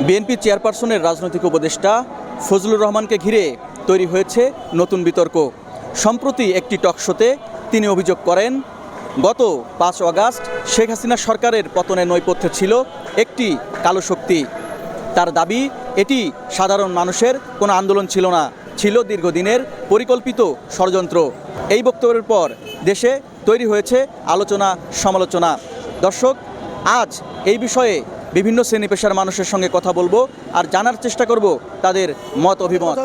BNP চেয়ারপারসনের রাজনৈতিক উপদেষ্টা ফজলুর রহমানকে ঘিরে তৈরি হয়েছে নতুন বিতর্ক। সম্প্রতি একটি টকশোতে তিনি অভিযোগ করেন, গত ৫ আগস্ট শেখ হাসিনা সরকারের পতনের নেপথ্যে ছিল একটি কালো শক্তি। তার দাবি, এটি সাধারণ মানুষের কোনো আন্দোলন ছিল না, ছিল দীর্ঘদিনের পরিকল্পিত ষড়যন্ত্র। এই বক্তব্যের পর দেশে তৈরি হয়েছে আলোচনা সমালোচনা। দর্শক, আজ এই বিষয়ে বিভিন্ন শ্রেণী পেশার মানুষের সঙ্গে কথা বলবো আর জানার চেষ্টা করব তাদের মত অভিমত।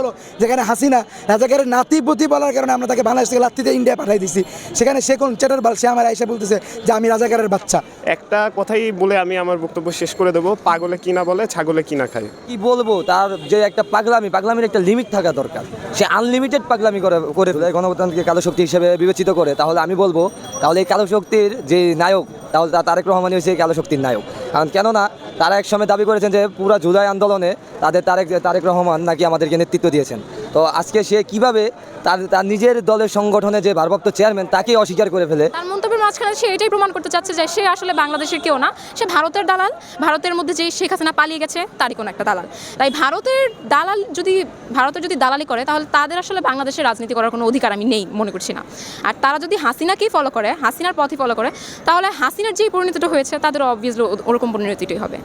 যেখানে হাসিনা রাজাকারের নাতিপতি বলার কারণে আমরা তাকে বাংলাদেশ থেকে লাত্তিতে ইন্ডিয়া পাঠিয়ে দিছি, সেখানে সে কোন চেটার বাল, সে আমার এসে বলতেছে যে আমি রাজাকারের বাচ্চা। একটা কথাই বলে আমি আমার বক্তব্য শেষ করে দেবো, পাগলে কিনা বলে ছাগলে কিনা খায়। কি বলবো, তার যে একটা পাগলামির একটা লিমিট থাকা দরকার। সে আনলিমিটেড পাগলামি করে গণতন্ত্রকে কালো শক্তি হিসেবে বিবেচিত করে, তাহলে আমি বলবো তাহলে এই কালো শক্তির যে নায়ক, তাহলে তারেক রহমানই হচ্ছে এই কালো শক্তির নায়ক। কারণ কেননা তারা এক সময় দাবি করেছেন যে পুরো জুলাই আন্দোলনে তারেক রহমান নাকি আমাদেরকে নেতৃত্ব দিয়েছেন। তো আজকে সে কিভাবে তার নিজের দলের সংগঠনে যে ভারপ্রাপ্ত চেয়ারম্যান তাকে অস্বীকার করে ফেলে। তার মন্তব্যের মাঝখানে সে এটাই প্রমাণ করতে চাচ্ছে যে সে আসলে বাংলাদেশের কেউ না, সে ভারতের দালাল। ভারতের মধ্যে যে শেখ হাসিনা পালিয়ে গেছে তারই কোনো একটা দালাল। তাই ভারতের যদি দালালি করে, তাহলে তাদের আসলে বাংলাদেশের রাজনীতি করার কোনো অধিকার আমি নেই মনে করছি না। আর তারা যদি হাসিনাকেই ফলো করে, হাসিনার পথই ফলো করে, তাহলে হাসিনার যেই পরিণতিটা হয়েছে তাদের অবভিয়াসলি ওরকম পরিণতিটাই হবে।